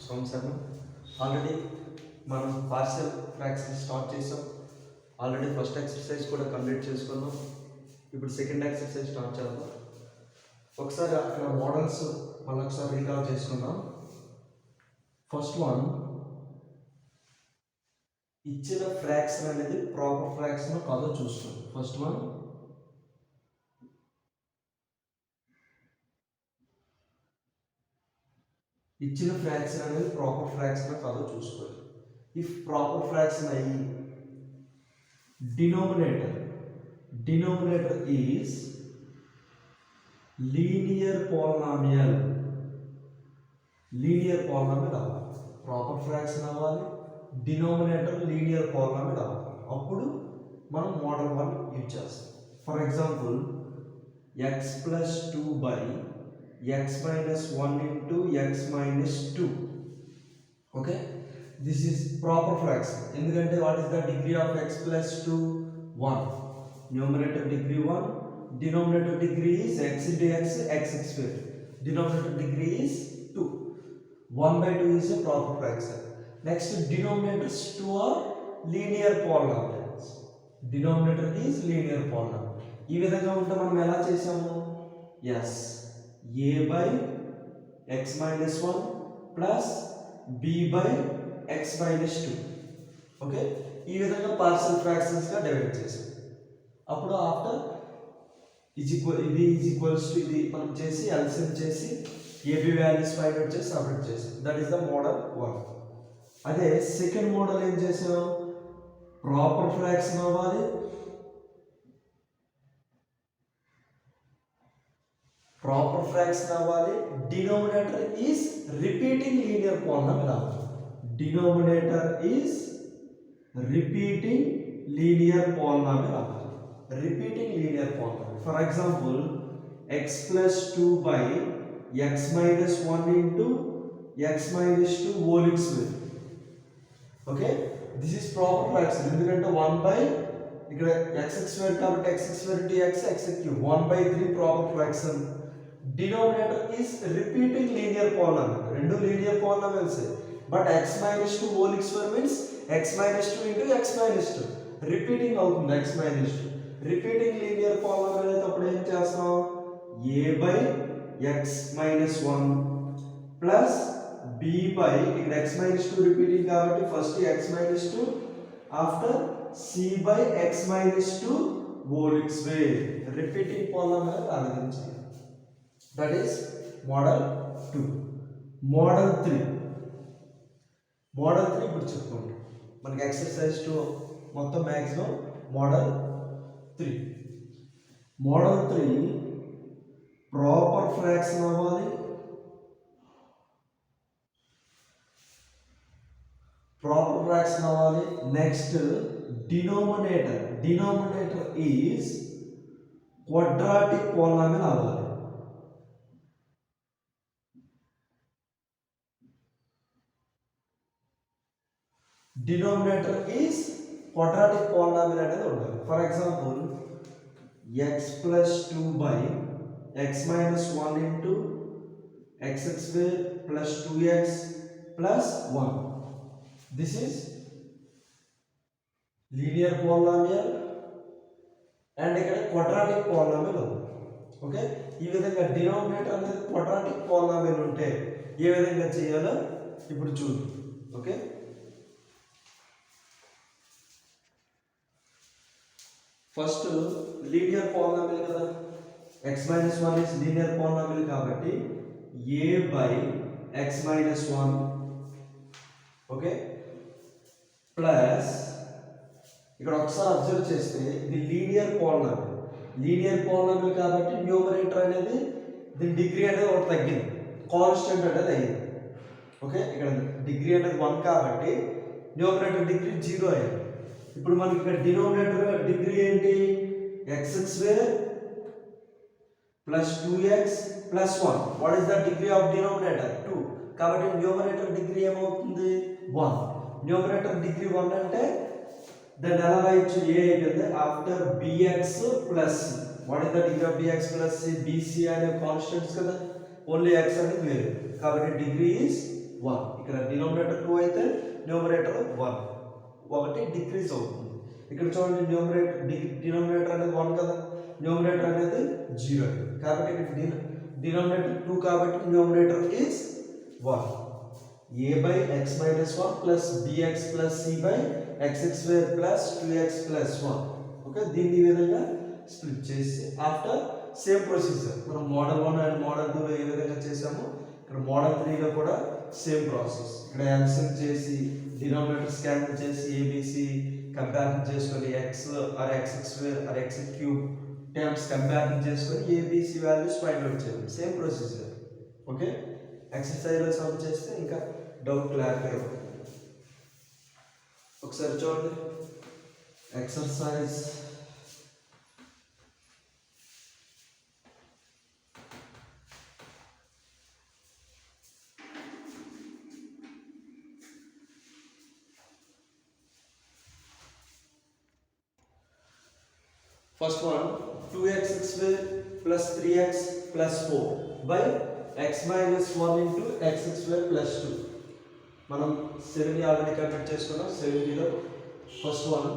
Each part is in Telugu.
సౌండ్ సెవెన్ ఆల్రెడీ మనం పార్షియల్ ఫ్రాక్షన్ స్టార్ట్ చేసాం. ఆల్రెడీ ఫస్ట్ ఎక్సర్సైజ్ కూడా కంప్లీట్ చేసుకున్నాం. ఇప్పుడు సెకండ్ ఎక్సర్సైజ్ స్టార్ట్ చేద్దాం. ఒకసారి అక్కడ మోడల్స్ మళ్ళీ ఒకసారి రీకాల్ చేసుకుందాం. ఫస్ట్ వన్, ఇచ్చిన ఫ్రాక్షన్ అనేది ప్రాపర్ ఫ్రాక్షన్ కాదో చూసుకోండి. ఫస్ట్ వన్, ఇచ్చిన ఫ్రాక్షన్ అనేది ప్రాపర్ ఫ్రాక్షన్ కాదో చూసుకోవాలి. ఇఫ్ ప్రాపర్ ఫ్రాక్షన్ అయ్యి డినోమినేటర్ ఈజ్ లీనియర్ పాలినామియల్ అవ్వాలి. ప్రాపర్ ఫ్రాక్షన్ అవ్వాలి, డినోమినేటర్ లీనియర్ పాలినామియల్ అవ్వాలి. అప్పుడు మనం మోడల్ 1 యూజ్ చేస్తాం. For example x+2 by x-1 into x-2. Okay, this is proper fraction. ఎందుకంటే what is the degree of x+2? 1. Numerator degree 1, denominator degree is x into x square. Denominator degree is 2. 1/2 is a proper fraction. Next, denominators 2 are linear polynomials. Denominator is linear polynomial. ఈ విధంగా ఉంటే మనం ఎలా చేసాము? yes, a by x-1 plus b by x-2. Okay, ఈ విధంగా పార్షియల్ ఫ్రాక్షన్స్ గా డివైడ్ చేసాం. అప్పుడు ఆఫ్టర్ ఇది ఈక్వల్స్ టు ఇది మనం చేసి ఎల్సిఎం చేసి ఏబి వాల్యూస్ ఫైండ్ అవుట్ చేసి సబ్మిట్ చేసాం. That is the model 1. అదే సెకండ్ మోడల్ ఏం చేసాం? ప్రాపర్ ఫ్రాక్షన్ అవ్వాలి, denominator is repeating linear polynomial అవ్వాలి. For example x+2 by x-1 into x-2 whole square. Okay, this is proper fraction. ఎందుకంటే 1 by ఇక్కడ x² కాబట్టి x² into x³ 1/3 proper fraction. Denominator is repeating linear polynomial. రెండు linear polynomials, but x-2 whole square means x-2 into x-2 repeating అవుతుంది. x-2 రిపీటింగ్ లీనియర్ పాలినామియల్ అయితే అప్పుడు ఏం చేస్తాం? a by x-1 plus b by ఇక్కడ x-2 రిపీటింగ్ కాబట్టి first x-2 after c by x-2 whole square repeating polynomial ఆలోచించాలి. That is model 2. మోడల్ 3 ఇప్పుడు చెప్పుకోండి. మనకి ఎక్సర్సైజ్ 2 మొత్తం మ్యాక్సిమం మోడల్ 3. ప్రాపర్ ఫ్రాక్షన్ అవ్వాలి, next denominator is quadratic polynomial అవ్వాలి. డినోమినేటర్ ఈజ్ క్వాడ్రాటిక్ పాలినామియల్ అనేది ఉండాలి. For example x+2 by x-1 into x² plus 2x plus 1. This is linear polynomial and ఇక్కడ quadratic polynomial ఉంది. ఓకే, ఈ విధంగా డినోమినేటర్ అనేది quadratic polynomial ఉంటే ఏ విధంగా చేయాలో ఇప్పుడు చూద్దాం. ఓకే, ఫస్ట్ లీనియర్ పాలినామియల్ కదా, x-1 is లీనియర్ పాలినామియల్ కాబట్టి a by x-1 okay plus ఇక్కడ ఒకసారి అబ్జర్వ్ చేస్తే ఇది లీనియర్ పాలినామియల్ కాబట్టి న్యూమరేటర్ అనేది దీని డిగ్రీ అనేది ఒకటి తగ్గింది, కాన్స్టెంట్ అనేది అయ్యింది. ఓకే, ఇక్కడ డిగ్రీ అనేది 1 కాబట్టి న్యూమరేటర్ డిగ్రీ 0 అయ్యింది. ఇప్పుడు మనకి ఇక్కడ డినోమినేటర్ డిగ్రీ ఏంటి? x² plus 2x plus 1. What is the degree of denominator? 2. కాబట్టి న్యూమరేటర్ డిగ్రీ ఏమవుతుంది? 1. న్యూమరేటర్ డిగ్రీ 1 అంటే దాన్ని ఎలా రాయొచ్చు? a అయిపోయింది after bx plus c. What is the degree of bx plus c? bc అనే కాన్స్టెంట్స్ కదా, ఓన్లీ x అనేది వేరు కాబట్టి డిగ్రీ ఈజ్ 1. ఇక్కడ డినామినేటర్ 2 అయితే న్యూమరేటర్ 1 ఒకటి డిక్రీజ్ అవుతుంది. ఇక్కడ చూడండి డినామినేటర్ అనేది 1 కదా, న్యూమరేటర్ అనేది 0. కాబట్టి ఇక్కడ డినామినేటర్ 2 కాబట్టి numerator is 1. a by x minus 1 plus bx plus c by x square plus 2x plus 1. Okay, దీన్ని ఈ విధంగా స్ప్లిట్ చేసి ఆఫ్టర్ సేమ్ ప్రొసీజర్ మనం మోడల్ 1 అండ్ మోడల్ 2 లో ఏ విధంగా చేసామో ఇక్కడ మోడల్ 3 లో కూడా సేమ్ ప్రాసెస్. ఇక్కడ ఎల్సిఎం చేసి డినామినేటర్ క్యాన్సిల్ చేసి ఏబిసి కంపారిజన్ చేసుకొని x or x square or x cube terms comparison చేసుకొని ఏబిసి వాల్యూస్ ఫైండ్ అవుట్ చేయాలి. Same procedure. ఓకే, ఎక్సర్సైజ్ లో సాల్వ్ చేస్తే ఇంకా డౌట్ క్లారిఫై అవుతుంది. ఒకసారి చూడండి exercise first one 2x square plus 3x plus 4 by x minus 1 into x square plus 2. మనం 7 ఆల్రెడీ కంప్లీట్ చేసుకున్నాం. 7లో ఫస్ట్ వన్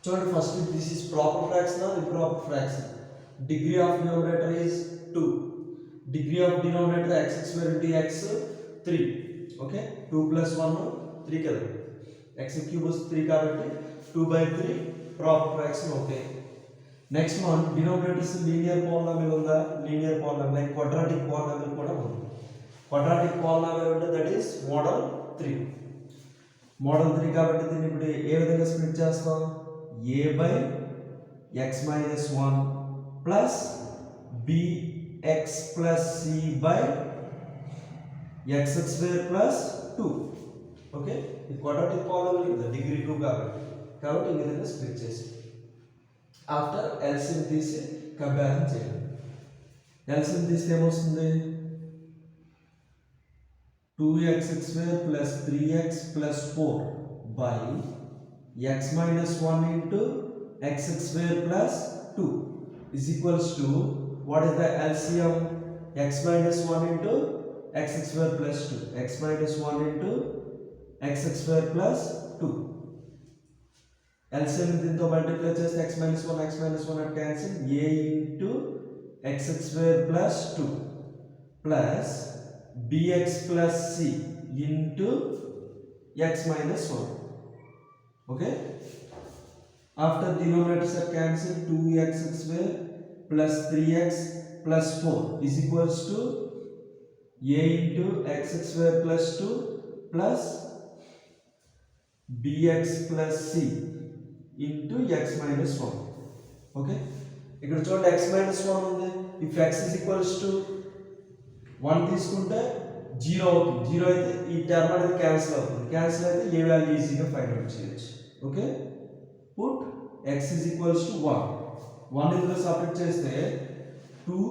చూడండి. First this is proper fraction or improper fraction. Degree of numerator is 2, degree of denominator x square into x 3. Okay, 2 plus 1 3 కదా, x క్యూబ్ 3 కాబట్టి 2/3 proper fraction. Okay, next one denominators linear polynomial ఉందా, linear polynomial like quadratic polynomial కూడా ఉంది. క్వాడ్రాటిక్ పాలినామియల్ అంటే దట్ ఈస్ మోడల్ 3. మోడల్ 3 కాబట్టి దీన్ని ఇప్పుడు ఏ విధంగా స్ప్లిట్ చేస్తాం, a by x minus 1 plus bx plus c by x square plus 2. Okay, ఇది క్వాడ్రాటిక్ పాలినామియల్ కదా, డిగ్రీ 2 కాబట్టి ఈ విధంగా స్ప్లిట్ చేసి ఆఫ్టర్ ఎల్సిఎం తీసి కంపారిజన్ చేయాలి. ఎల్సిఎం తీస్తే ఏమొస్తుంది, 2x square plus 3x plus 4 by x minus 1 into x square plus 2 is equals to, what is the LCM, x minus 1 into x square plus 2, x minus 1 into x square plus 2. LCM దీంతో మల్టిప్లై చేస్తే x minus 1 at cancel, a into x square plus 2 plus bx plus c into x minus 1. Okay, after denominators are cancelled, 2x square plus 3x plus 4 is equals to a into x square plus 2 plus bx plus c into x minus 1. Okay, ఇక్కడ చూడండి x minus 1 ఉంది. if x is equals to 1 తీసుకుంటే 0 అవుతుంది. 0 అయితే ఈ టర్మ్ అనేది క్యాన్సిల్ అవుతుంది. క్యాన్సిల్ అయితే ఏ వాల్యూ ఈజీగా ఫైండ్ అవుట్ చేయొచ్చు. Okay, put x is equals to 1. 1 ఇందులో సబ్ట్రాక్ట్ చేస్తే 2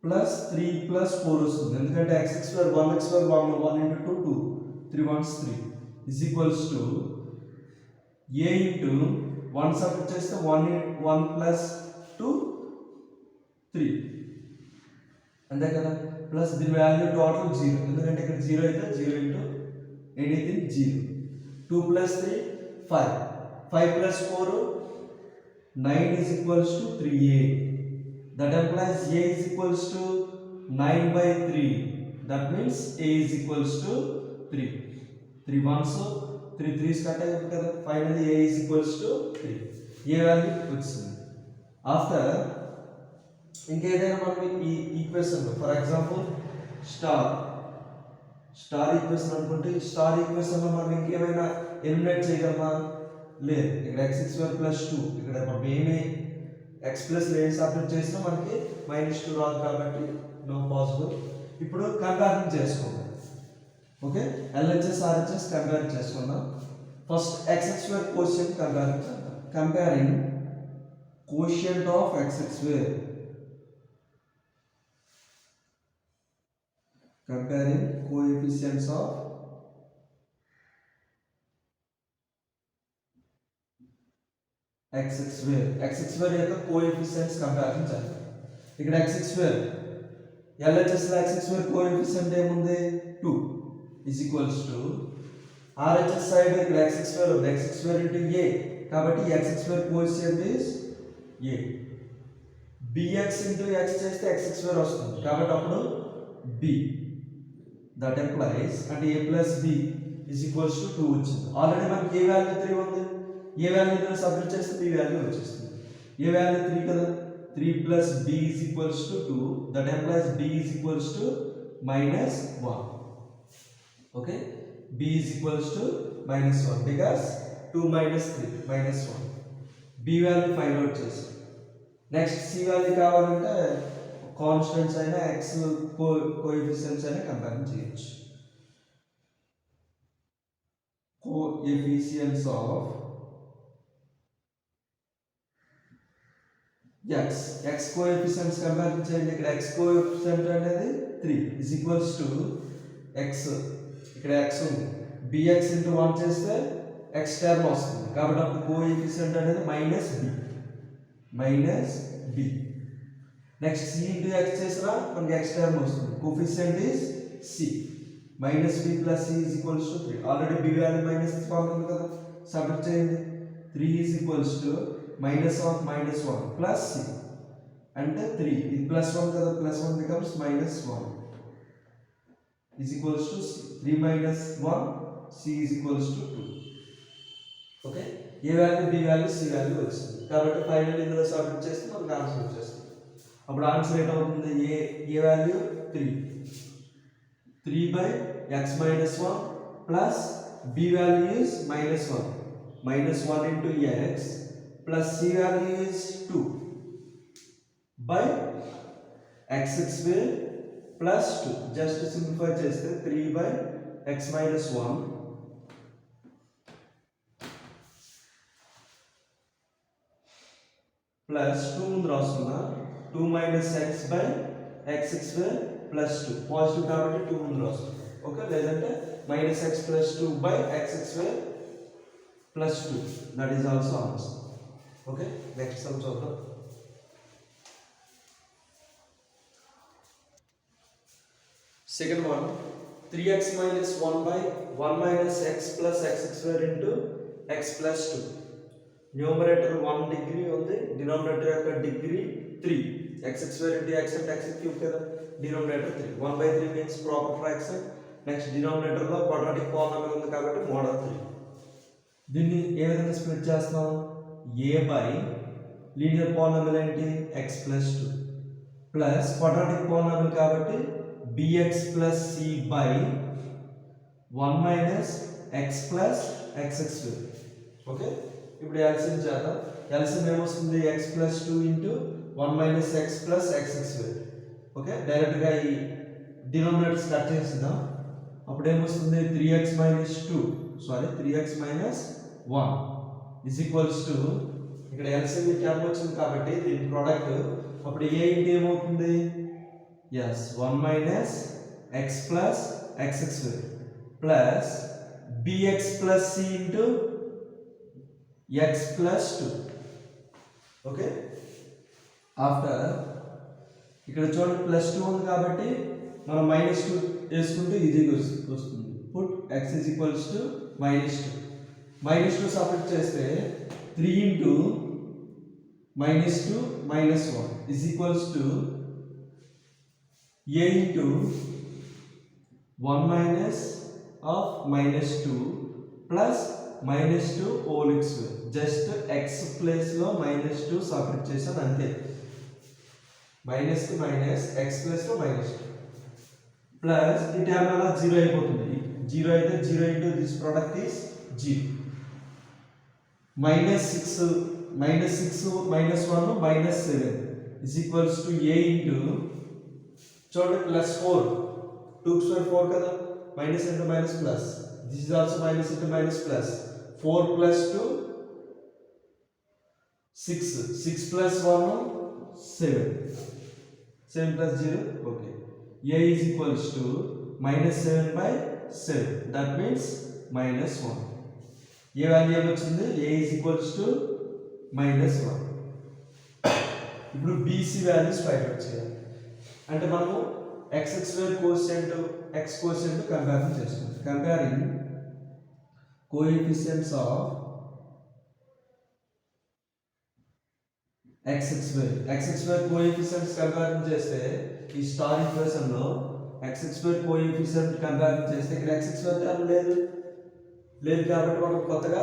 plus 3 plus 4 వస్తుంది. ఎందుకంటే x square 1x square 1 into 2 2 3 1s 3 is equals to a into 1 subtract చేస్తే 1 plus 2 3 అంతే కదా, ప్లస్ దీని వాల్యూ టోటల్ 0 ఎందుకంటే ఇక్కడ 0 అయితే 0 into anything 0. 2 plus 3 5, 5 plus 4 9 is equals to 3a. that implies a is equals to 9/3. that means a is equals to 3. 3 1s 3 3s cut అయిపోతుంది కదా, finally a is equals to 3. a value వచ్చింది. ఆఫ్టర్ ఇంకేదైనా మనం ఈ equation for example star equation అనుకుంటే స్టార్ ఈక్వేషన్ లో మనం ఇంకేమైనా ఎలిమినేట్ చేయగలమా, లేదు. ఇక్కడ x square plus 2 ఇక్కడ మనం ఏమి x ప్లస్ లో ఏం సబ్స్టిట్యూట్ చేసినా మనకి -2 రాదు కాబట్టి నో పాసిబుల్. ఇప్పుడు కంపేర్ చేసుకుందాం. ఓకే, LHS RHS కంపేర్ చేసుకుందాం. First x square coefficient compare చేద్దాం. Comparing coefficient of x square, comparing coefficients of x square యొక్క coefficients comparison చేద్దాం. ఇక్కడ x square LHS లో x స్క్వేర్ కోఎఫిషియంట్ ఏముంది 2 is equals to RHS side ఇక్కడ x స్క్వేర్ ఉంది x స్క్వేర్ into a కాబట్టి x square coefficient is a bx into x చేస్తే x స్క్వేర్ వస్తుంది కాబట్టి అప్పుడు b that implies అంటే a plus b is equals to 2 వచ్చింది ఆల్రెడీ మనకి a వాల్యూ 3 ఉంది a వాల్యూ ని సబ్స్టిట్యూట్ చేస్తే b వాల్యూ వచ్చేస్తుంది a వాల్యూ 3 కదా 3 plus b is equals to 2 that implies b is equals to minus 1 okay b is equals to minus 1 because 2 minus 3 minus 1 b value find out చేసి నెక్స్ట్ c వాల్యూ కావాలంటే కాన్స్టెంట్స్ అయినా x కోఎఫిషియెంట్స్ అయినా కంపేర్ చేయొచ్చు coefficients of x coefficients compare చేయండి ఇక్కడ x కోఎఫిషియెంట్ అనేది 3 is equals to x ఇక్కడ x ఉంది bx into 1 చేస్తే x టర్మ్ వస్తుంది కాబట్టి అప్పుడు కోఎఫిషియెంట్ అనేది b next c into x చేసినా మనకి x టర్మ్ వస్తుంది coefficient is c minus b plus c is equals to 3 already b value minus form ఉంది కదా సబ్ట్రాక్ట్ చేయండి 3 is equals to minus of minus 1 plus c and 3 is plus 1 kada plus 1 becomes minus 1 is equals to c 3 minus 1 c is equals to 2 okay a value b value c value వచ్చింది కాబట్టి ఫైనల్ ఇందులో సబ్స్టిట్యూట్ చేస్తే మనకు ఆన్సర్ వచ్చేస్తుంది అప్పుడు ఆన్సర్ ఏంటి అవుతుంది a value 3 by x minus 1 plus b value is minus 1 into x plus c value is 2 by x square plus 2 just to simplify cheste 3 by x minus 1 plus 2 ముందు రాస్తున్నా 2 minus x by x square plus 2 positive కాబట్టి 2 ముందు రాస్తున్నా ఓకే లేదంటే minus x plus 2 by x square plus 2 that is also answer okay next sum చూద్దాం second one 3x minus 1 by 1 minus x plus x square into x plus 2 numerator 1 degree ఉంది denominator యొక్క degree 3 x square into x and x cube కదా denominator 3 1 by 3 means proper fraction next denominator లో quadratic polynomial ఉంది కాబట్టి mod 3 దీన్ని ఏ విధంగా స్ప్లిట్ చేస్తాం a by లీనియర్ పాలినామిల్ ఏంటి x plus 2 plus quadratic polynomial కాబట్టి bx plus c by 1 minus x plus x square okay ఇప్పుడు ఎల్సిఎం చేద్దాం ఎల్సిఎం ఏమొస్తుంది x plus 2 into 1 minus x plus x square okay direct గా ఈ డినామినేటర్స్ కట్ చేద్దాం అప్పుడు ఏమొస్తుంది 3x minus 1 is equals to ఇక్కడ LCM క్యాప్ వచ్చింది కాబట్టి దీని ప్రోడక్ట్ అప్పుడు a ఇంటూ ఏమవుతుంది yes 1 minus x plus x square plus bx plus c into x plus 2 okay after ఇక్కడ చూడండి ప్లస్ 2 ఉంది కాబట్టి మనం మైనస్ 2 వేసుకుంటే ఈజీగా వస్తుంది put x is equals to -2 subtract చేస్తే 3 into -2 -1 is equals to a into 1 minus of -2 plus -2 whole square just x place లో -2 సబ్ట్రాక్ట్ చేసాను అంతే మైనస్ కి మైనస్ x ప్లస్ లో -2 ప్లస్ ఈ టర్మ్ అలా 0 అయిపోతుంది 0 అయితే 0 into this product is 0 -6 -1 -7 is equals to a into చూడండి ప్లస్ 4 2 square 4 కదా minus into minus plus this is also minus into minus plus 4 plus 2 6 plus 1 7 plus 0 okay a is equals to -7 by 7 that means -1 A value వచ్చింది a is equals to -1 ఇప్పుడు bc వాల్యూస్ ఫైండ్ అవుట్ చేయాలి అంటే మనము x square coefficient x coefficient comparison చేస్తుంది. Comparing coefficients of x square coefficients comparison చేస్తే ఈ స్టార్ ఈక్వేషన్ లో ఎక్స్ స్క్వేర్ కోఎఫిషియెంట్ కంపారిజన్ చేస్తే ఇక్కడ ఎక్స్ స్క్వేర్ టర్మ్ లేదు కాబట్టి మనం కొత్తగా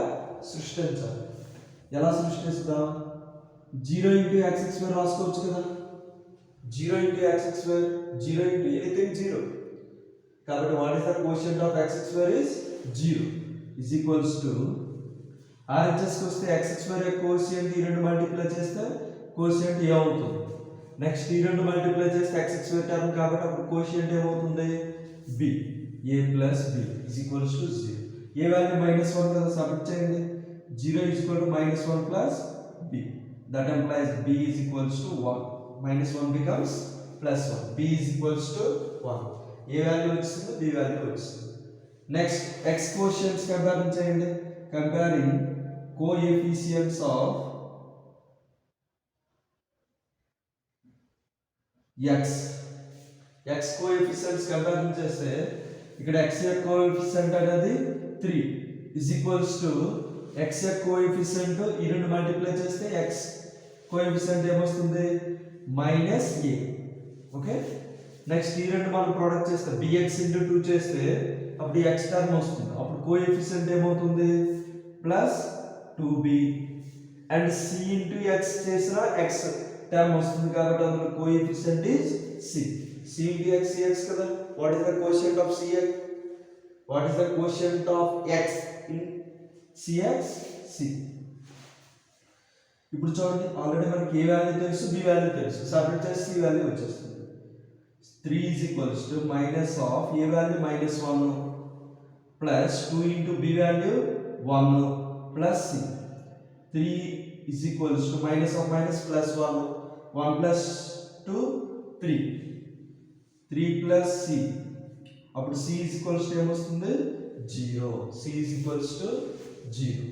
సృష్టించాలి. ఎలా సృష్టిస్తాం? 0 ఇంటూ ఎక్స్ స్క్వేర్ రాసుకోవచ్చు కదా. 0 into x square 0 into anything 0. కాబట్టి what is the coefficient of x square is 0 is equals to ఆర్హెచ్ఎస్కి వస్తే ఎక్స్ స్క్వేర్ కోషియంట్ ఈ రెండు మల్టిప్లై చేస్తే కోషియంట్ ఏ అవుతుంది. నెక్స్ట్ ఈ రెండు మల్టిప్లై చేస్తే ఎక్స్ స్క్వేర్ టర్మ్ కాబట్టి అప్పుడు కోషియంట్ ఏమవుతుంది? B. A plus B is equals to 0. A value -1 కదా, సబ్ట్రాక్ట్ చేయండి. 0 is equal to -1 plus b. That implies b is equals to 1. -1 becomes +1. b is equals to 1. A value వచ్చింది, b value వచ్చింది. Next, x quotients కంపేర్ చేయండి. Comparing coefficients of x coefficients compare చేస్తే ఇక్కడ x యొక్క కోఎఫిషియంట్ అనేది 3 is equals to x యొక్క కోఎఫిషియంట్ ఈ రెండు మల్టిప్లై చేస్తే x కోఎఫిషియంట్ ఏమొస్తుంది? -a. ఓకే, నెక్స్ట్ ఈ రెండు మనం ప్రొడక్ట్ చేస్తే bx * 2 చేస్తే అప్పుడు x టర్మ్ వస్తుంది. అప్పుడు కోఎఫిషియంట్ ఏమవుతుంది? +2b. అండ్ c * x చేసిన x టర్మ్ వస్తుంది కాబట్టి అందులో coefficient is c. c * x cx కదా. What is the coefficient of cx? What is the coefficient of x in cx? c. ఇప్పుడు చూడండి, ఆల్రెడీ మనకి ఏ వాల్యూ తెలుసు, b వాల్యూ తెలుసు. సబ్ట్రాక్ట్ చేస్తే c వాల్యూ వచ్చేస్తుంది. 3 is equals to minus of a value -1 plus 2 into b value 1 plus c. 3 is equals to minus of minus plus 1 plus 2 3 plus c. అప్పుడు c is equals to ఏమొస్తుంది? 0. c is equals to 0.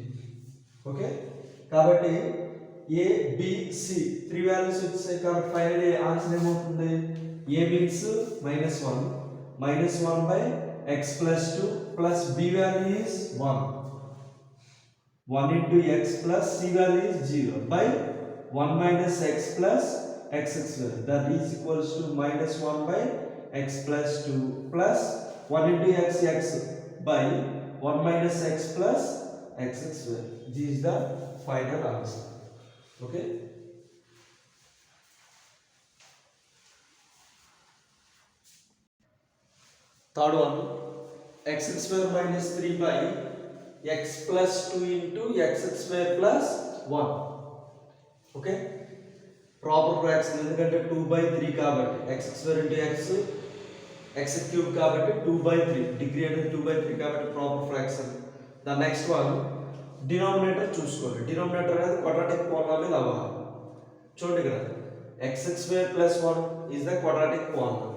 Okay, కాబట్టి a b c 3 వాల్యూస్ వచ్చాయి కాబట్టి ఫైనల్ ఆన్సర్ ఏమవుతుంది? a means -1 by x plus 2 plus b value is 1 into x plus c value is 0 by 1 minus x plus x square, that is equals to -1 by x plus 2 plus 1 into x by 1 minus x plus x square. This is the final answer. Okay. Third one, x square minus 3 by x plus 2 into x square plus 1. Okay. Proper fraction ఎందుకంటే 2 by 3 కాబట్టి x square into x cube కాబట్టి 2 by 3 డిగ్రీ అనేది 2 by 3 కాబట్టి proper fraction. The next one, denominator చూసుకోండి. డినామినేటర్ అనేది క్వాడ్రాటిక్ పాలినామియల్ అవ్వాలి. చూడండి ఇక్కడ x square plus 1 is the quadratic polynomial.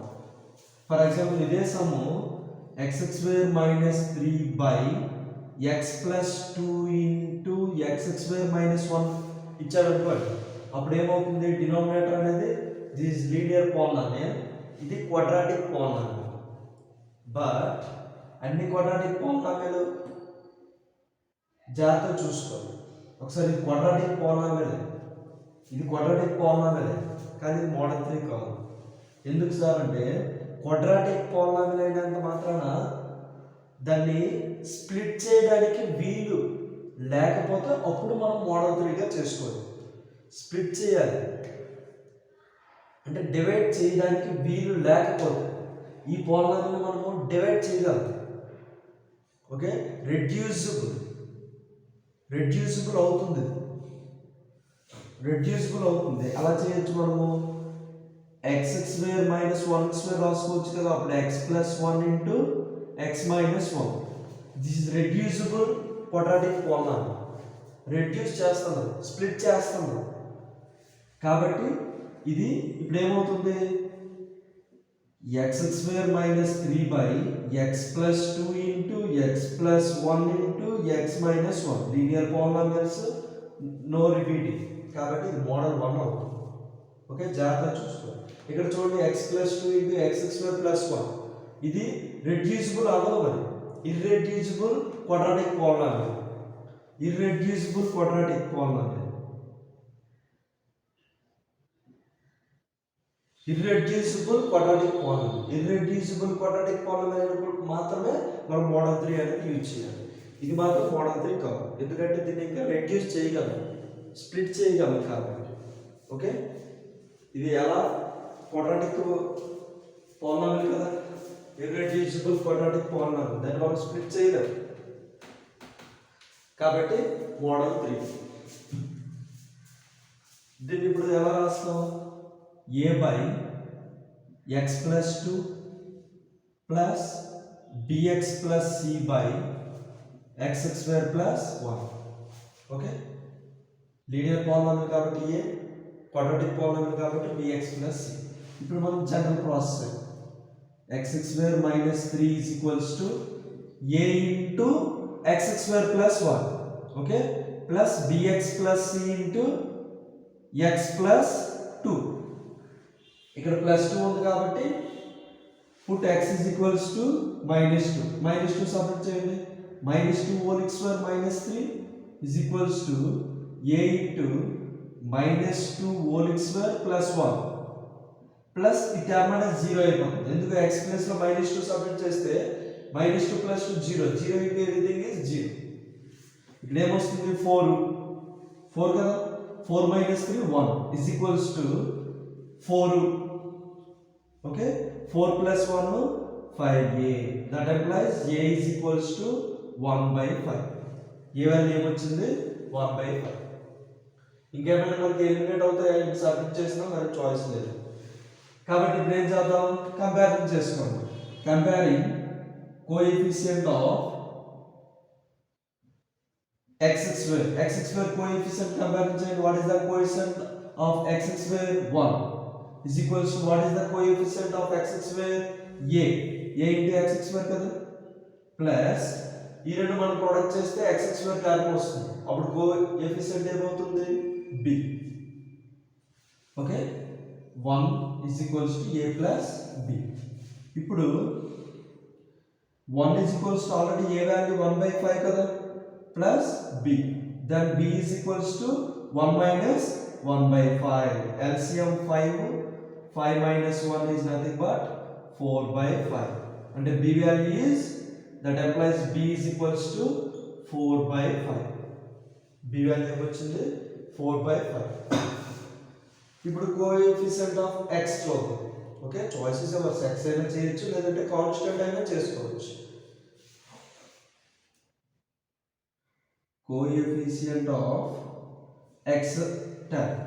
For example ఇదే some x square minus 3 by x plus 2 into x square minus 1 ఇచ్చాడు అనుకోండి. అప్పుడు ఏమవుతుంది? డినామినేటర్ అనేది దిస్ లీనియర్ పాలినామియల్, ఇది క్వాడ్రాటిక్ పాలినామియల్. బట్ అన్ని క్వాడ్రాటిక్ పాలినామియల్ జాగ్రత్తగా చూసుకోవాలి. ఒకసారి ఇది క్వాడ్రాటిక్ పాలినామియల్, ఇది క్వాడ్రాటిక్ పాలినామియల్ కానీ ఇది మోడల్ 3 కాదు. ఎందుకు సార్ అంటే క్వాడ్రాటిక్ పాలినామియల్ అయినంత మాత్రాన దాన్ని స్ప్లిట్ చేయడానికి వీలు లేకపోతే అప్పుడు మనం మోడల్ 3గా చేసుకోవాలి. స్ప్లిట్ చేయాలి అంటే డివైడ్ చేయడానికి వీలు లేకపోతే ఈ పాలినామియల్ మనము డివైడ్ చేయగలం. ఓకే, రెడ్యూసిబుల్ అవుతుంది. అలా చేయొచ్చు. మనము x square minus 1 square రాసుకోవచ్చు కదా. అప్పుడు x plus 1 into x minus 1. This is reducible quadratic polynomial. Reduce చేస్తాను, స్ప్లిట్ చేస్తాను కాబట్టి ఇది ఇప్పుడు ఏమవుతుంది? x square minus 3 by x plus 2 into x plus 1 into x minus 1. Linear polynomials, no repeating కాబట్టి ఇది మోడల్ 1 అవుతుంది. ఓకే, జాగ్రత్తగా చూసుకోండి. ఇక్కడ చూడండి X plus two into x square plus one, ఇది రెడ్యూసిబుల్ అవ్వదు మరి, irreducible quadratic polynomial, irreducible quadratic polynomial, irreducible quadratic polynomial, irreducible quadratic polynomial అయినప్పుడు మాత్రమే మనం మోడల్ 3 అనేది యూజ్ చేయాలి. ఇది మాత్రం మోడల్ 3 కాదు, ఎందుకంటే దీన్ని ఇంకా రెడ్యూస్ చేయగలం, స్ప్లిట్ చేయగలం కాబట్టి. ఓకే, ఇది ఎలా క్వాడ్రాటిక్ పాలినామియల్ కదా, ఇర్రెడ్యూసిబుల్ క్వాడ్రాటిక్ పాలినామియల్, దాన్ని మనం స్ప్లిట్ చేయలేం కాబట్టి మోడల్ 3. దీన్ని ఇప్పుడు ఎలా రాస్తాం, a by x plus 2 plus bx plus c by x square plus 1. Okay, linear polynomial కాబట్టి a, క్వాడ్రాటిక్ పాలినామియల్ కాబట్టి bx plus c. ఇప్పుడు మనం general process x square minus 3 is equals to a into x square plus 1, okay, plus bx plus c into x plus 2. ఇక్కడ ప్లస్ 2 ఉంది కాబట్టి put x is equals to minus 2, minus 2 subtract చేయండి, minus 2 whole square minus 3 is equals to a into minus 2 whole square plus 1 plus ఈ టర్మ్ అనేది 0 అయిపోతుంది, ఎందుకు x ప్లస్ లో minus 2 సబ్ట్రాక్ట్ చేస్తే minus 2 plus 2 0, 0 into everything is 0. ఇక్కడ ఏమొస్తుంది 4 కదా, 4 minus 3 1 is equals to 4. Okay, 4 plus 1 5a, that implies a is equals to 1 by 5. A value ఏమొచ్చింది 1 by 5. ఇంకేమైనా మనకి ఎలిమినేట్ అవుతాయి, సబ్మిట్ చేసినా మనకి చాయిస్ లేదు కాబట్టి ఇప్పుడు ఏం చేద్దాం, కంపారిజన్ చేసుకోండి. Comparing coefficient of x square coefficient comparison చేయండి. What is the coefficient of x square 1 is equals to what is the coefficient of x square a into x square కదా, ప్లస్ ఈ రెండు మనం ప్రొడక్ట్ చేస్తే x square టర్మ్ వస్తుంది, అప్పుడు కోఎఫిషియంట్ ఏమవుతుంది b. Okay, 1 is equals to a plus b. ఇప్పుడు 1 is equals to already a value 1 by 5 కదా, plus b, then b is equals to 1 minus 1 by 5, LCM 5 minus 1 is nothing but 4 by 5, and the b value is, that implies b is equals to 4 by 5. b value ఏమొచ్చింది 4 by 5. ఇప్పుడు కోఎఫిషియంట్ ఆఫ్ x లో, ఓకే, చాయిసెస్ ఎవర్ x అయినా చేయొచ్చు లేదంటే కాన్స్టెంట్ అయినా చేసుకోవచ్చు. Coefficient of x term,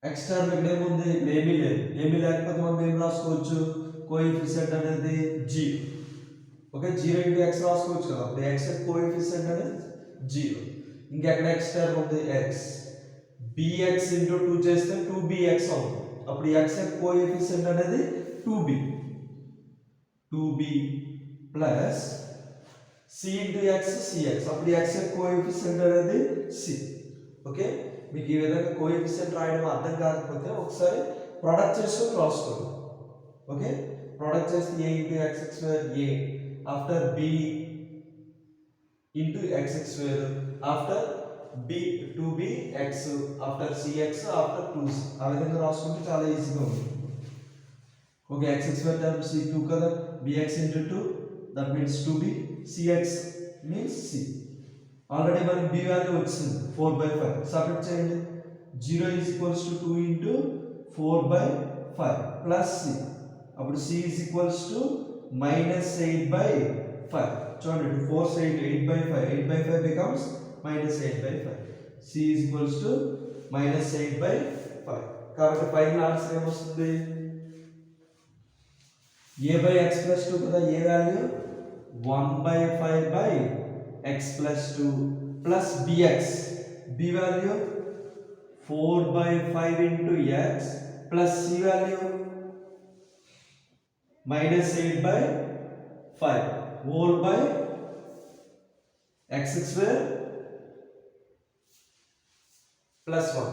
x term ఇక్కడ ఏముంది, ఏమీ లేదు, ఏమీ లేకపోతే మనం ఏం రాసుకోవచ్చు, కోఎఫిషియంట్ అనేది 0. ఓకే, 0 into x రాసుకోవచ్చు కదా, అప్పుడు x కోఎఫిషియంట్ అనేది 0. ఇంకెక్కడ x టర్మ్ ఉంది x, bx into 2 చేస్తే 2bx అవుతుంది, అప్పుడు x కోఎఫిషియంట్ అనేది 2b plus c into x cx, అప్పుడు x కోఎఫిషియంట్ అనేది c. ఓకే, మీకు ఈ విధంగా కోఎఫిషియంట్ రాయడం అర్థం కాకపోతే ఒకసారి ప్రొడక్ట్ చేసుకొని రాసుకోండి. ఓకే, ప్రొడక్ట్ చేస్తే a into x square a, after b into x square, after b 2bx, after cx, after 2c, ఆ విధంగా రాసుకుంటే చాలా ఈజీగా ఉంది. Okay, x square term c 2 కదా, bx into 2 that means 2b, cx means c. Already మనకి b వాల్యూ వచ్చింది 4 by 5, సబ్ట్రాక్ట్ చేయండి, 0 is equals to 2 into 4 by 5 plus c, అప్పుడు c is equals to minus 8 by 5. చూడండి 4 8 by 5, 8 by 5 becomes minus 8 by 5, c is equals to minus 8 by 5. కాబట్టి ఫైనల్ ఆన్సర్ ఏమొస్తుంది, a by x plus 2 కదా, a value 1 by 5 by x plus 2 plus bx, b value 4 by 5 into x plus c value minus 8 by 5 whole by x square plus 1.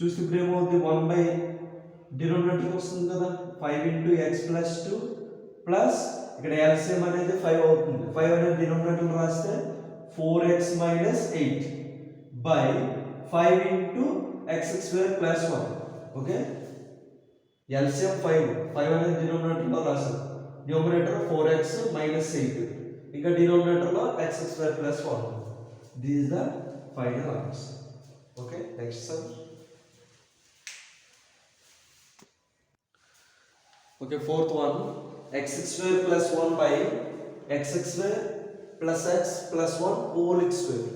చూస్తే ఇప్పుడు ఏమవుతుంది 1 బై డినోమినేటర్ వస్తుంది కదా 5 ఇంటూ ఎక్స్ ప్లస్ 2 ప్లస్ ఇక్కడ ఎల్సిఎం అనేది 5 అవుతుంది 5 అనేది డినోమినేటర్ రాస్తే 4x minus 8 by 5 into x square plus 1 okay LCM 5 అనేది డినోమినేటర్లో రాసాం న్యూమరేటర్ 4x మైనస్ 8 ఇంకా డినోమినేటర్లో x square plus 1 this is the final answer okay next sum okay fourth one x square plus 1 by x square plus x plus 1 whole square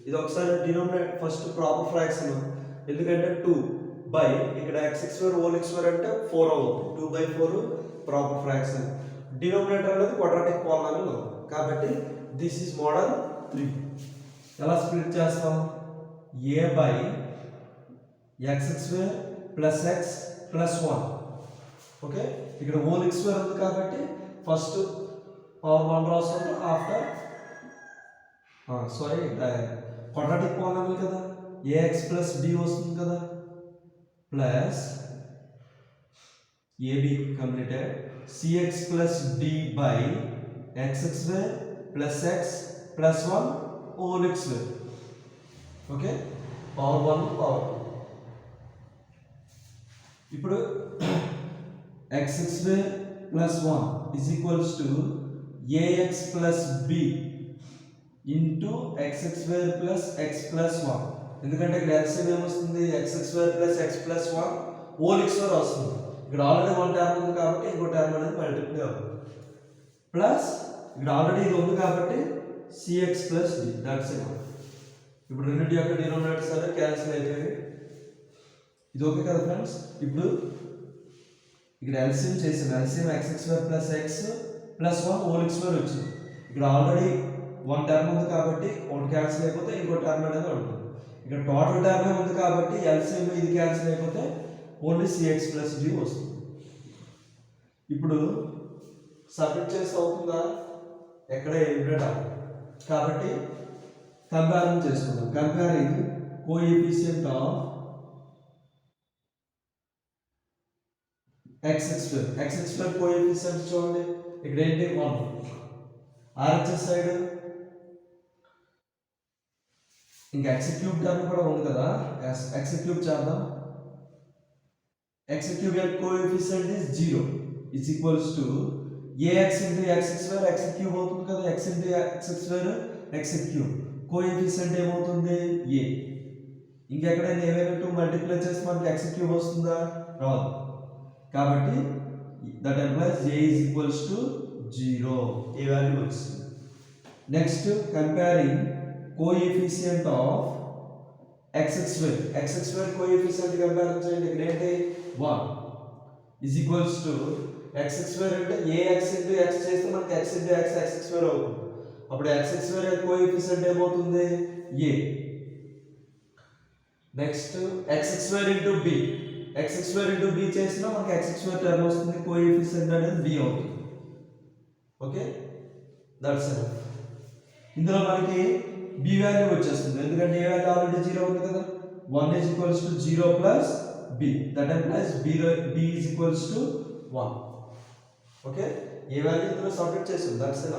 ఇది ఒకసారి డినోమినేటర్ ఫస్ట్ ప్రాపర్ ఫ్రాక్షన్ ఎందుకంటే 2 బై ఇక్కడ x స్క్వేర్ హోల్ స్క్వేర్ అంటే 4 అవుతుంది 2 బై 4 ప్రాపర్ ఫ్రాక్షన్ డినోమినేటర్ అనేది క్వాడ్రాటిక్ పాలినామియల్ కాబట్టి దిస్ ఇస్ మోడల్ 3 ఎలా స్ప్లిట్ చేస్తాం a by x square plus x plus 1 okay ఇక్కడ హోల్ స్క్వేర్ ఉంది కాబట్టి ఫస్ట్ పవర్ 1 రాస్తాం ఆఫ్టర్ సారీ క్వాడ్రాటిక్ పాలినామియల్ కదా ax ప్లస్ b వస్తుంది కదా plus ab completed cx plus d by x square plus x plus 1 whole square okay power 1 power 2 ఇప్పుడు x square plus 1 is equals to ax plus b into x square plus x plus 1 ఎందుకంటే ఇక్కడ LCM ఏమొస్తుంది x square plus x plus 1 whole square వస్తుంది ఇక్కడ ఆల్రెడీ 1 టర్మ్ ఉంది కాబట్టి ఇంకో టర్మ్ అనేది మల్టిప్లై అవుతుంది ప్లస్ ఇక్కడ ఆల్రెడీ ఇది ఉంది కాబట్టి cx plus d that's it ఇప్పుడు రెండింటి యొక్క డినోమినేటర్స్ అనేవి క్యాన్సిల్ అయిపోయాయి ఇది ఓకే కదా ఫ్రెండ్స్ ఇప్పుడు ఇక్కడ ఎల్సిఎం చేసాం LCM x square plus x plus 1 whole square వచ్చింది ఇక్కడ ఆల్రెడీ 1 టర్మ్ ఉంది కాబట్టి ఒకటి క్యాన్సిల్ అయిపోతే ఇంకో టర్మ్ అనేది ఉంటుంది ఇక్కడ టోటల్ టర్మ్ ఉంది కాబట్టి ఎల్సిఎం ఇది క్యాన్సిల్ అయిపోతే ఓన్లీ cx ప్లస్ d వస్తుంది ఇప్పుడు సబ్మిట్ చేస్తే అవుతుందా ఎక్కడ ఎలిమినేట్ అవ్వదు కాబట్టి కంపేరింగ్ చేసుకుందాం comparing coefficient of x square coefficient చూడండి ఇక్కడ ఏంటి 1 RHS సైడ్ ఇంకా x క్యూబ్ టర్మ్ కూడా ఉంది కదా x క్యూబ్ చేద్దాం x క్యూబ్ యొక్క coefficient is 0 is equals to ax into x square x cube అవుతుంది కదా x into x square x cube coefficient ఏమవుతుంది a ఇంకెక్కడైనా ఏవైనా 2 మల్టిప్లై చేస్తే మనకి x క్యూబ్ వస్తుందా రాదు కాబట్టి that implies a is equals to 0 a value వస్తుంది next comparing coefficient of x square coefficient compare చేయండి ఇక్కడ ఏంటి 1 is equals to x square అంటే ax into x చేస్తే మనకి x into x స్క్వేర్ అవుతుంది అప్పుడు x స్క్వేర్ కోఎఫిషియంట్ ఏమవుతుంది a next x square into b x square into b చేసినా మనకి x స్క్వేర్ టర్మ్ వస్తుంది కోఎఫిషియంట్ అనేది b అవుతుంది ఓకే దట్స్ ఇట్ ఇందులో మనకి b వాల్యూ వచ్చేస్తుంది ఎందుకంటే a వాల్యూ ఆల్రెడీ 0 ఉంది కదా 1 is equals to 0 plus b that implies b is equals to 1 okay a value ఇందులో సబ్స్టిట్యూట్ చేసాం that's it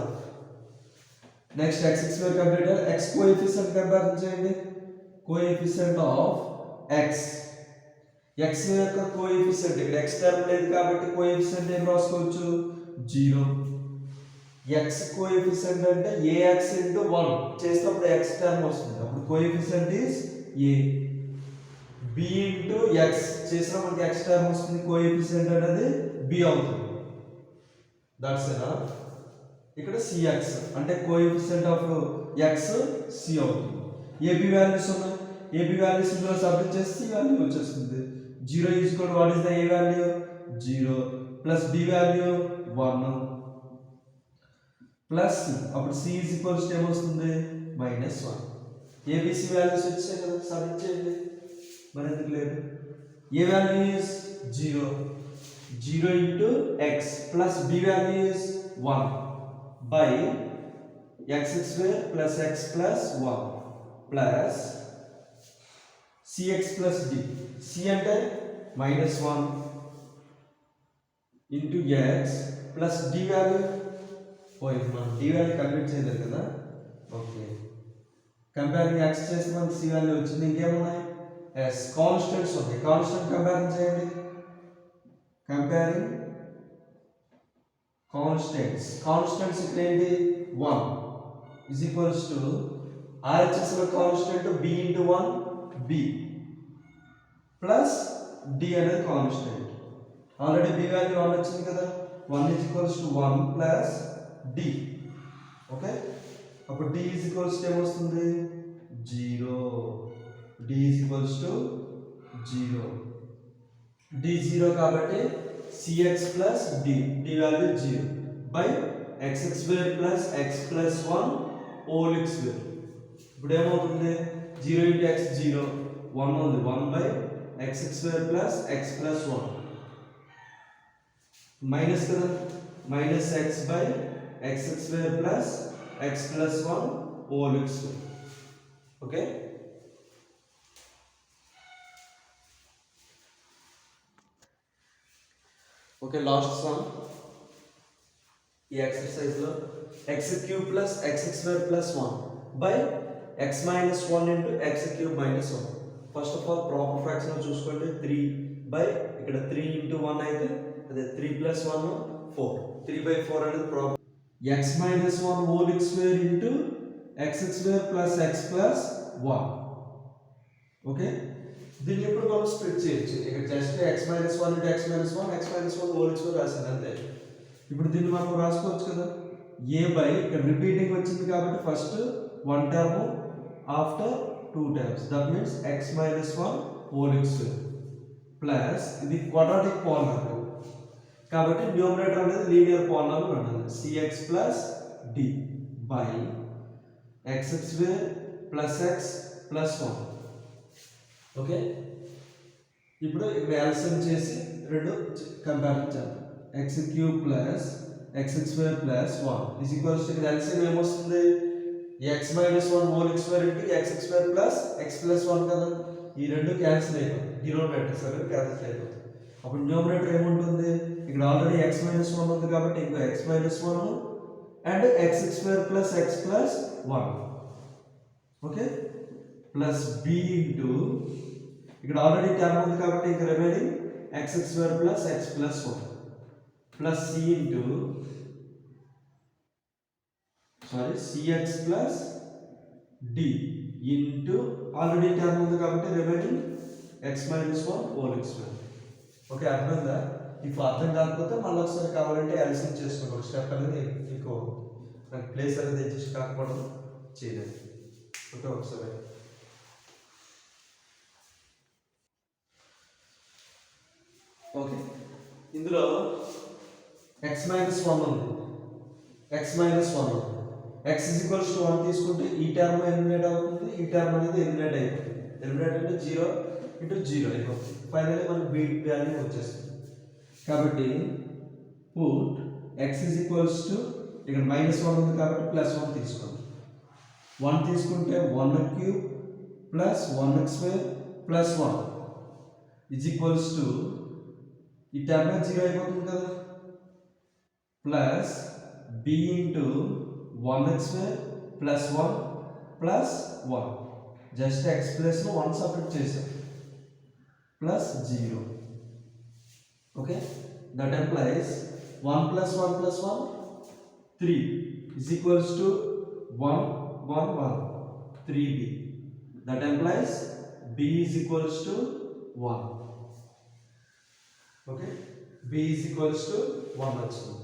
next x square completed x coefficient compare చేయండి కోఎఫిషియంట్ ఆఫ్ x x యొక్క కోఎఫిషియంట్ ఇక్కడ x టర్మ్ లేదు కాబట్టి కోఎఫిషియంట్ ఏం రాసుకోవచ్చు 0 x కోఎఫిషియంట్ అంటే ax into 1 చేసినప్పుడు x టర్మ్ వస్తుంది అప్పుడు coefficient is a b into x చేసినప్పుడు మనకి x టర్మ్ వస్తుంది కోఎఫిషియంట్ అనేది b అవుతుంది దట్స్ ఇట్ ఇక్కడ cx అంటే కోఎఫిషియంట్ ఆఫ్ x c అవుతుంది ab వాల్యూస్ ఉన్నాయి ab వాల్యూస్ ఇందులో సబ్స్టిట్యూట్ చేస్తే c వాల్యూ వచ్చేస్తుంది 0 is equal to what is the a value 0 plus b value 1 plus c అప్పుడు c is equals to ఏమొస్తుంది -1 abc వాల్యూస్ వచ్చాయి కదా సబ్స్టిట్యూట్ చేయండి మరి ఎందుకు లేదు a value is 0 into x plus b value is 1 by x square plus x plus 1 plus cx plus d. c అంటే -1 into x plus d value పోయింది, మనం d వాల్యూ కంప్లీట్ చేయలేదు కదా. ఓకే, కంపేరింగ్ x చేస్తే మనకి c వాల్యూ వచ్చింది. ఇంకేమున్నాయి? s కాన్స్టెంట్స్ ఉన్నాయి. కాన్స్టెంట్ కంపేరింగ్ చేయండి. కంపేరింగ్ కాన్స్టెంట్స్ ఇక్కడ ఏంటి? 1 is equals to RHS లో constant b into 1 b plus d అనేది కాన్స్టెంట్. ఆల్రెడీ b వాల్యూ 1 వచ్చింది కదా. 1 is equals to 1 plus d. Okay, అప్పుడు d is equals to ఏమొస్తుంది? 0. d is equals to 0. d 0 కాబట్టి cx plus d value 0 by x square plus x plus 1 whole square. ఇప్పుడు ఏమవుతుంది? 0 into x 0, 1 ఉంది, 1 by x square plus x plus 1 minus కదా, minus x by x square plus x plus 1 whole square. Okay, okay last some ఈ ఎక్సర్సైజ్ లో x cube plus x square plus 1 by x minus 1 into x cube minus 1. First of all proper fraction చూసుకోండి. 3 by ఇక్కడ 3 into 1 అయితే అదే 3 plus 1 4. 3 by 4 అనేది proper. x minus 1 whole square into x square plus x plus 1. Okay, దీన్ని ఇప్పుడు మనం స్ప్లిట్ చేయొచ్చు. ఇక్కడ just x minus 1 into x minus 1 whole square రాశాను అంతే. ఇప్పుడు దీన్ని మనం రాసుకోవచ్చు కదా. a by ఇక్కడ రిపీటింగ్ వచ్చింది కాబట్టి first 1 term after 2 terms, that means x minus 1 whole square plus ఇది క్వాడ్రాటిక్ పాలినామియల్ కాబట్టి న్యూమరేటర్ అనేది లీనియర్ పాలినామియల్ ఉంటుంది. cx plus d by x square plus x plus 1. Okay, ఇప్పుడు ఇక్కడ ఎల్సిఎం చేసి రెండు కంపేర్ చేద్దాం. x cube plus x square plus 1 is equals to LCM ఏమొస్తుంది? x minus 1 whole square into x square plus x plus 1 కదా. ఈ రెండు క్యాన్సిల్ అయిపోతాయి, డినోమినేటర్స్ అనేవి క్యాన్సిల్ అయిపోతాయి. అప్పుడు న్యూమరేటర్ ఏముంటుంది? ఇక్కడ ఆల్రెడీ x minus 1 ఉంది కాబట్టి ఇంకో x minus 1 and x square plus x plus 1. Okay, plus b into ఇక్కడ ఆల్రెడీ టర్మ్ ఉంది కాబట్టి ఇంకా remaining x square plus x plus 1 plus c into cx plus d into already term ఉంది కాబట్టి remaining x minus 1 whole square. Okay, అర్థమైందా? ఇప్పుడు అర్థం కాకపోతే మళ్ళీ ఒకసారి కావాలంటే ఎల్సిఎం చేసుకోండి. ఒక స్టెప్ అనేది ఎక్కువ నాకు ప్లేస్ అనేది అడ్జస్ట్ కాకపోవడం చేయలేదు. ఓకే, ఒకసారి ఓకే, ఇందులో x minus 1 ఉంది, x minus 1 ఉంది. x is equals to 1 తీసుకుంటే ఈ టర్మ్ ఎలిమినేట్ అవుతుంది, ఈ టర్మ్ అనేది ఎలిమినేట్ అయిపోతుంది. ఎలిమినేట్ అంటే 0 into 0 అయిపోతుంది. ఫైనల్లీ మనకి b వాల్యూ వచ్చేస్తుంది. కాబట్టి put x is equals to ఇక్కడ -1 ఉంది కాబట్టి +1 తీసుకోండి. 1 తీసుకుంటే 1 cube plus 1x square plus 1 is equals to ఈ టర్మ్ 0 అయిపోతుంది కదా, plus b into 1x square plus 1 plus 1 just x plus 1 separate చేసాం plus 0. Okay, that implies 1 plus 1 plus 1 3 is equals to 1 1 1 3b. That implies b is equals to 1. Okay, b is equals to 1 వచ్చింది.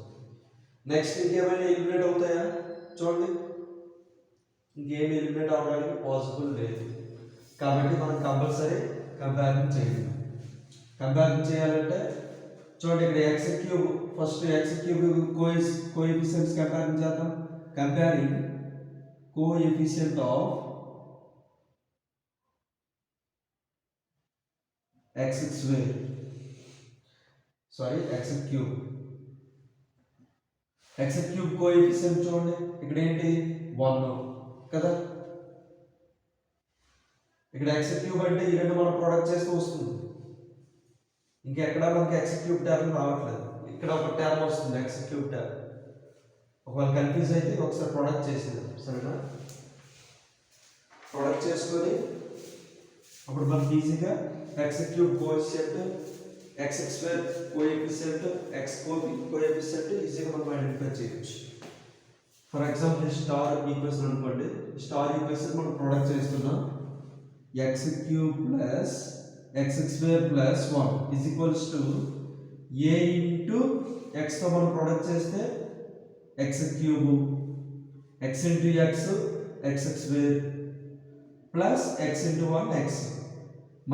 నెక్స్ట్ ఇంకేమైనా ఎలిమినేట్ అవుతాయా చూడండి. ఇంకేమి ఎలిమినేట్ అవ్వడానికి పాసిబుల్ లేదు కాబట్టి మనం కంపల్సరీ కంపారిజన్ చేయాలి. కంపారిజన్ చేయాలంటే చూడండి ఇక్కడ x cube, first x cube coefficients comparison చేద్దాం. Comparing coefficient of x square x cube coefficient చూడండి ఇక్కడ ఏంటి 1 కదా, ఇక్కడ ఎక్స్ క్యూబ్ అంటే ఈ రెండు మనం ప్రొడక్ట్ చేస్తూ వస్తుంది, ఇంకెక్కడ మనకి ఎక్స్ క్యూబ్ టర్మ్ రావట్లేదు. ఇక్కడ ఒక టర్మ్ వస్తుంది ఎక్స్ క్యూబ్ టర్మ్. ఒకవేళ కన్ఫ్యూజ్ అయితే ఒకసారి ప్రొడక్ట్ చేసేది, సరేనా? ప్రొడక్ట్ చేసుకొని అప్పుడు మనకి ఈజీగా x cube coefficient, x square coefficient, x coefficient ఈజీగా మనం ఐడెంటిఫై చేయొచ్చు. ఫర్ ఎగ్జాంపుల్ స్టార్ ఈక్వేషన్ అనుకోండి, స్టార్ ఈక్వేషన్ మనం ప్రొడక్ట్ చేస్తున్నాం. X cube plus x square plus 1 is equals to a into ఎక్స్తో మనం ప్రొడక్ట్ చేస్తే x cube, x into x, x square plus x into 1 x,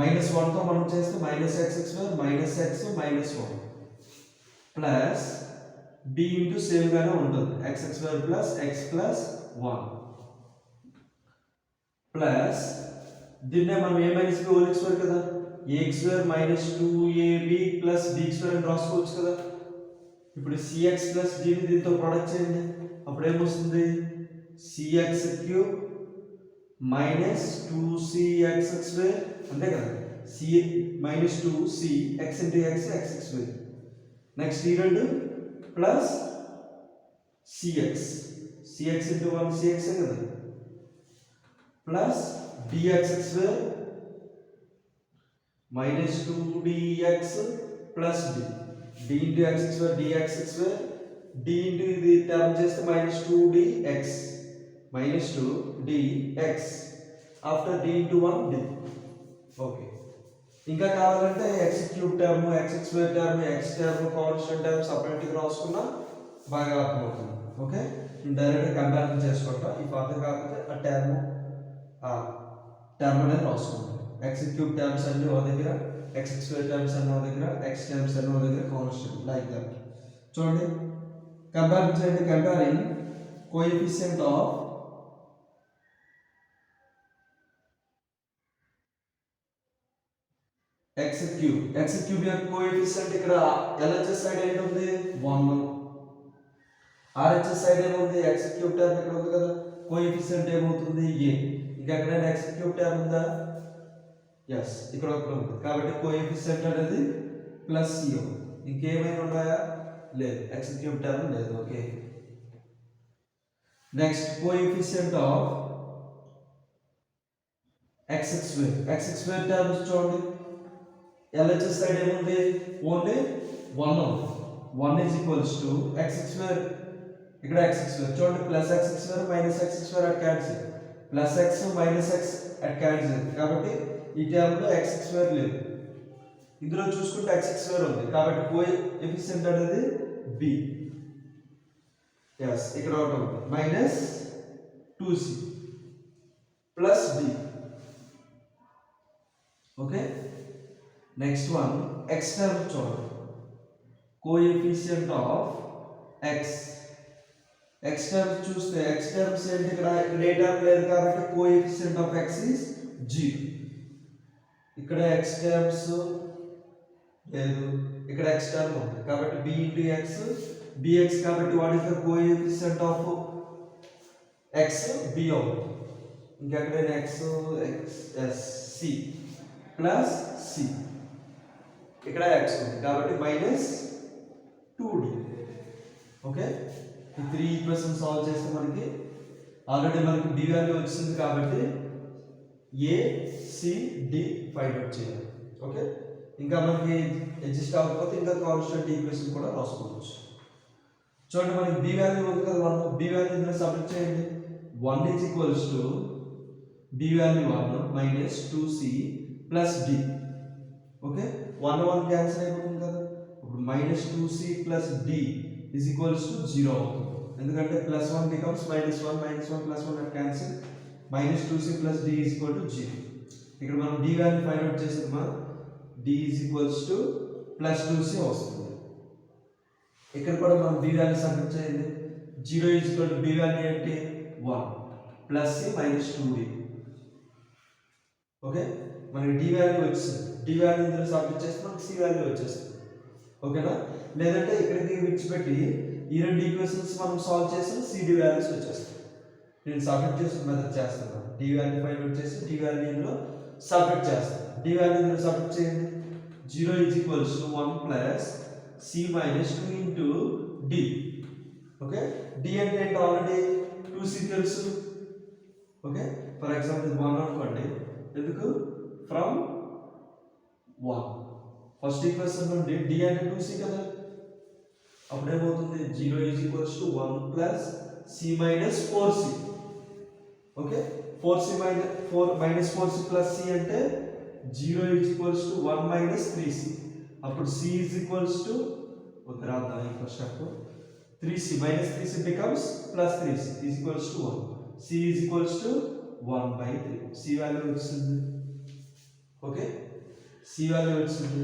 minus 1తో మనం చేస్తే minus x square minus x minus 1 plus d into సేమ్గానే ఉంటుంది X square plus x plus 1 plus దీన్నే మనం a minus b whole square కదా, a square minus 2ab plus b square అని రాసుకోవచ్చు కదా. ఇప్పుడు సిఎక్స్ ప్లస్ డిని దీంతో ప్రొడక్ట్ చేయండి, అప్పుడు ఏమొస్తుంది సిఎక్స్ క్యూబ్ మైనస్ 2cx స్క్వేర్, అంతే కదా, c minus 2c x into x x square. Next ఈ రెండు plus c x, c x into 1 c x కదా, ప్లస్ dx స్క్వేర్ minus 2dx plus d, d into x స్క్వేర్ dx స్క్వేర్, d ఇంటూ ఇది టర్మ్ చేస్తే minus 2dx minus 2dx after d into 1 d. Okay, ఇంకా కావాలంటే x cube term, x square term, x term, constant term సపరేట్గా రాసుకున్నా బాగా అర్థమవుతుంది. ఓకే, డైరెక్ట్గా కంపారిజన్ చేసుకుంటాం. ఈ పాత కాకపోతే ఆ టర్మ్ అనేది రాసుకుంటాం. ఎక్స్ క్యూబ్ టర్మ్స్ అన్ని ఒక దగ్గర, ఎక్స్ స్క్వేర్ టర్మ్స్ అన్ని ఒక దగ్గర, ఎక్స్ టర్మ్స్ అన్ని ఒక దగ్గర, కాన్స్టెంట్ లైక్ దట్. చూడండి కంపారిజన్ చేయండి. Comparing coefficient of X cube, X cube యొక్క కోఎఫిషియంట్ ఇక్కడ ఎల్హెచ్ఎస్ సైడ్ ఏంటి ఉంది 1, ఆర్హెచ్ఎస్ సైడ్ ఏముంది ఎక్స్ క్యూబ్ టర్మ్ ఇక్కడ ఉంది కదా, కోఎఫిషియంట్ ఏమవుతుంది ఏ. ఇంకా ఎక్కడైనా ఎక్స్ క్యూబ్ టర్మ్ ఉందా, ఎస్ ఇక్కడ ఒకటి ఉంది, కాబట్టి కోఎఫిషియంట్ అనేది ప్లస్ సి. ఇంకేమైనా ఉన్నాయా, లేదు, ఎక్స్ క్యూబ్ టర్మ్ లేదు. Okay, next coefficient of x square, X square terms చూడండి ఎల్హెచ్ఎస్ సైడ్ ఏముంది ఓన్లీ 1 ఉంది, 1 is equals to X square, ఇక్కడ ఎక్స్ స్క్వేర్ చూడండి plus x square minus x square at cancel, plus X minus X at cancel, కాబట్టి ఈ టర్మ్లో ఎక్స్ స్క్వేర్ లేదు. ఇందులో చూసుకుంటే ఎక్స్ స్క్వేర్ ఉంది, కాబట్టి కోఎఫిషియంట్ అనేది బి. ఎస్ ఇక్కడ ఒకటి ఉంది minus 2c plus d. Okay, next one x term చూడండి, coefficient of x, x terms చూస్తే ఎక్స్ టర్మ్స్ ఏంటి ఇక్కడ ఏ టర్మ్ లేదు కాబట్టి కోఎఫిషియంట్ ఆఫ్ ఎక్స్ ఈజ్ 0. ఇక్కడ ఎక్స్ టర్మ్స్ లేదు, ఇక్కడ ఎక్స్ టర్మ్ ఉంది కాబట్టి b ఇంటూ ఎక్స్ bx, కాబట్టి what is the coefficient of x b అవుతుంది. ఇంకెక్కడైనా x S C plus C, ఇక్కడ ఎక్స్ ఉంది కాబట్టి మైనస్ 2d. ఓకే, ఈ 3 ఈక్వేషన్ సాల్వ్ చేస్తే మనకి ఆల్రెడీ మనకి b వాల్యూ వచ్చింది కాబట్టి A C D find out చేయాలి. ఓకే, ఇంకా మనకి అడ్జస్ట్ అవ్వకపోతే ఇంకా కాన్స్టెంట్ ఈక్వేషన్ కూడా రాసుకోవచ్చు. చూడండి మనకి b వాల్యూ ఉంది కదా 1, b వాల్యూ ఇందులో సబ్స్టిట్యూట్ చేయండి. 1 is equals to b value 1 minus 2c plus d. Okay, 1 1 cancel అయిపోతుంది కదా, ఇప్పుడు minus 2c plus d is equals to 0 అవుతుంది, ఎందుకంటే plus 1 becomes minus 1, minus 1 plus 1 at cancel, minus 2c plus d is equal to 0. ఇక్కడ మనం d వాల్యూ ఫైండ్ అవుట్ చేసామా, d is equals to plus 2c వస్తుంది. ఇక్కడ కూడా మనం b వాల్యూ సబ్స్టిట్యూట్ చేయండి. 0 is equal to b value ఏంటి 1 plus c minus 2d. Okay, మనకి d వాల్యూ వచ్చింది, d వాల్యూ ఇందులో సబ్స్టిట్యూట్ చేస్తే మనకి c వాల్యూ వచ్చేస్తుంది. ఓకేనా, లేదంటే ఇక్కడికి విడిచిపెట్టి ఈ రెండు ఈక్వేషన్స్ మనం సాల్వ్ చేసి cd వాల్యూస్ వచ్చేస్తాయి. నేను సబ్స్టిట్యూషన్ మెథడ్ చేస్తున్నాను, d వాల్యూ ఫైండ్ అవుట్ చేసి d వాల్యూ ఇందులో సబ్మిట్ చేస్తాం. డి వాల్యూ ఇందులో సబ్మిట్ చేయండి. 0 is equals to 1 plus C minus 2 into D. Okay, D అంటే ఏంటి ఆల్రెడీ 2c తెలుసు. ఓకే, ఫర్ ఎగ్జాంపుల్ ఇది 1 అనుకోండి. ఎందుకు ఫ్రమ్ 1 ఫస్ట్ ఈక్వేషన్ నుండి డి అంటే 2c కదా. అప్పుడు ఏమవుతుంది 0 is equals to 1 plus C minus 4c. Okay, 4c minus 4c plus C అంటే 0 is equals to 1 minus 3c. అప్పుడు c ఈజ్ ఈక్వల్స్ టు రాద్దాం ఈ first step 3c minus 3c becomes plus 3c is equals to 1. c is equals to 1 by 3. c value వచ్చింది. ఓకే, c వాల్యూ వచ్చింది.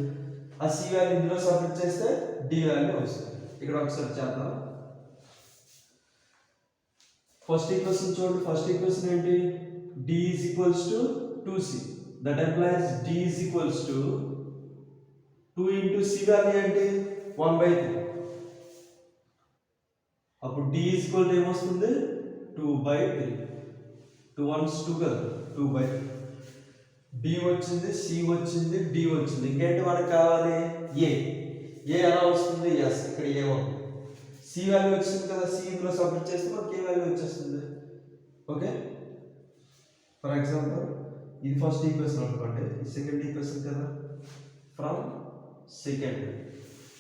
ఆ c వాల్యూ ఇందులో సబ్మిట్ చేస్తే d వాల్యూ వస్తుంది. ఇక్కడ ఒకసారి చేద్దాం. ఫస్ట్ ఈక్వేషన్ చూడండి. ఫస్ట్ ఈక్వేషన్ ఏంటి? d is equals to 2c. that implies d is equals to 2 into c value ఏంటి 1 by 3. అప్పుడు d is equal to ఏమొస్తుంది 2 by 3. 2 1s 2 కదా 2 by 3. b వచ్చింది, c వచ్చింది, d వచ్చింది. ఇంకేంటి మనకు కావాలి? a. ఎలా వస్తుంది? ఎస్, ఇక్కడ a ఉంది. c వాల్యూ వచ్చింది కదా, c ఇందులో సబ్మిట్ చేస్తే మనకి a వాల్యూ వచ్చేస్తుంది. ఓకే, ఫర్ ఎగ్జాంపుల్ ఇది ఫస్ట్ ఈక్వేషన్ అనుకోండి, ఇది సెకండ్ ఈక్వేషన్ కదా. ఫ్రమ్ సెకండ్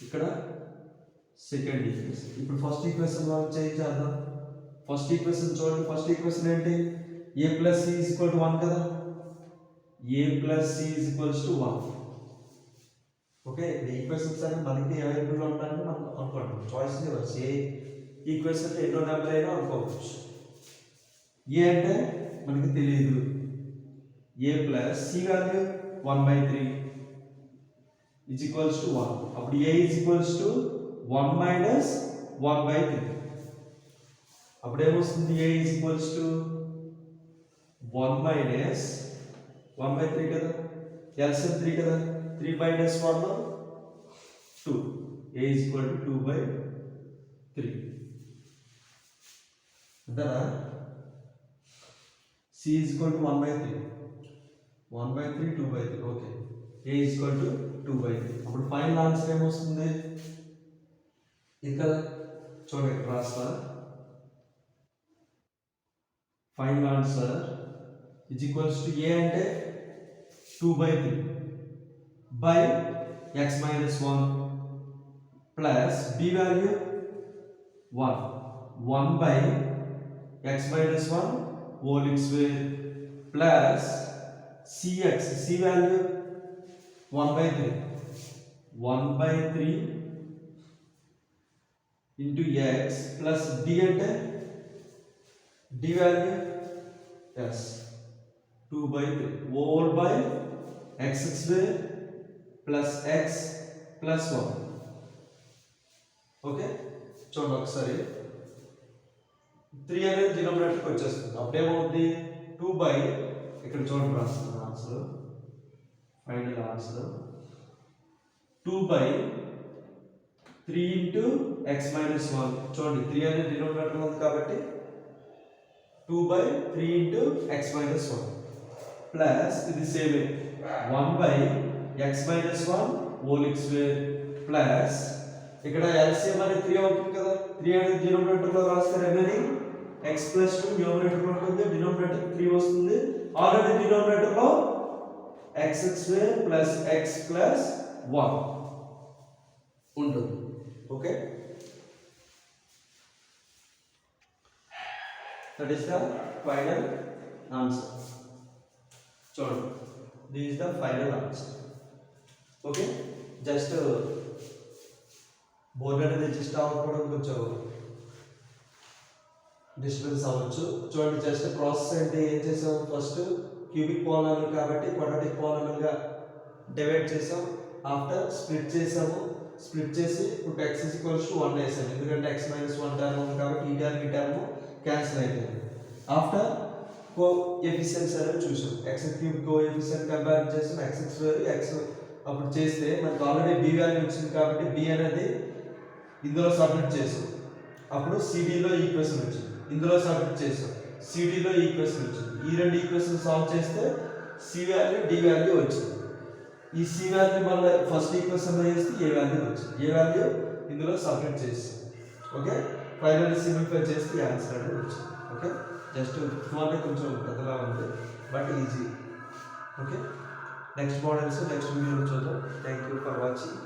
ఇక్కడ సెకండ్ ఈక్వేషన్. ఇప్పుడు ఫస్ట్ ఈక్వేషన్ మనం చేంజ్ చేద్దాం. ఫస్ట్ ఈక్వేషన్ చూడండి. ఫస్ట్ ఈక్వేషన్ ఏంటి? a plus c is equal to 1 కదా. a plus c is equals to 1. Okay, ఇక్కడ ఈక్వేషన్స్ అనేవి మనకి అవైలబుల్ ఉంటాయని మనం అనుకోండి. చాయిస్ ఇవ్వచ్చు. ఏ ఈక్వేషన్ ఎన్నో నెంబర్ అయినా అనుకోవచ్చు. a అంటే మనకి తెలియదు. a plus c value 1/3 is equals to 1. అప్పుడు a is equals to 1 minus 1/3. అప్పుడు ఏమొస్తుంది? a is equals to 1 minus 1/3 కదా. ఎల్సిఎం 3 కదా. 3 minus 1 2. a is equal to 2/3. అంతేనా? c is equal to 1/3. 1/3 2/3. Okay, a is equal to 2/3. అప్పుడు ఫైనల్ ఆన్సర్ ఏమొస్తుంది? ఇది కదా. చూడండి ఇక్కడ రాస్తా. Final answer is equals to a అంటే 2/3 by x minus 1 plus b value 1 by x minus 1 whole square plus cx c value 1/3 1/3 into x plus d అంటే d value yes 2/3 whole by x square plus x plus 1. Okay, చూడండి ఒకసారి 3 అనేది డినామినేటర్కి వచ్చేస్తుంది. అప్పుడు ఏమవుతుంది? 2 by ఇక్కడ చూడండి రాస్తున్నాను answer. Final answer 2 by 3 into x minus 1. చూడండి 3 అనేది డినామినేటర్ ఉంది కాబట్టి 2 by 3 into x minus 1 plus ఇది same 1 by x minus 1 whole square plus ఇక్కడ LCM అనేది 3 అవుతుంది కదా. 3 అనేది డినామినేటర్ లో రాస్తే రిమైనింగ్ x plus 2 న్యూమరేటర్ లో ఉంటుంది, డినామినేటర్ 3 వస్తుంది. ఆల్రెడీ డినామినేటర్ లో x square plus x plus 1 ఉంటుంది. Okay, that is the final answer. చూడండి, this is the final answer. Okay, just board అనేది జస్ట్ అవ్వకపోవడం కొంచెం డిస్టర్బెన్స్ అవ్వచ్చు. చూడండి, జస్ట్ ప్రాసెస్ అంటే ఏం చేసాం? ఫస్ట్ క్యూబిక్ పాలినామిల్ కాబట్టి క్వాడ్రాటిక్ పాలినామిల్ గా డివైడ్ చేసాం. ఆఫ్టర్ స్ప్లిట్ చేసాము. స్ప్లిట్ చేసి ఇప్పుడు x is equals to 1 వేసాము. ఎందుకంటే x minus 1 టర్మ్ ఉంది కాబట్టి ఈ టర్మ్ ఈ టర్మ్ క్యాన్సిల్ అయిపోయింది. ఆఫ్టర్ కోఎఫిషియెంట్స్ అనేవి చూసాం. x క్యూబ్ కోఎఫిషియెంట్ కంపేర్ చేసాం. x స్క్వేర్ x అప్పుడు చేస్తే మనకు ఆల్రెడీ b వాల్యూ వచ్చింది కాబట్టి b అనేది ఇందులో సబ్మిట్ చేసాం. అప్పుడు cd లో ఈక్వేషన్ వచ్చింది. ఇందులో సబ్మిట్ చేసాం. cd లో ఈక్వేషన్ వచ్చింది. ఈ రెండు ఈక్వేషన్ సాల్వ్ చేస్తే సి వాల్యూ డి వాల్యూ వచ్చింది. ఈ సి వాల్యూ మళ్ళీ ఫస్ట్ ఈక్వేషన్లో చేస్తే ఏ వాల్యూ వచ్చింది. ఏ వాల్యూ ఇందులో సబ్మిట్ చేసి ఓకే ఫైనల్ సింప్లిఫై చేస్తే ఈ ఆన్సర్ అనేది వచ్చింది. ఓకే జస్ట్ అంటే కొంచెం పెద్దలా ఉంది but easy. Okay next models next వీడియోలో చూద్దాం. Thank you for watching.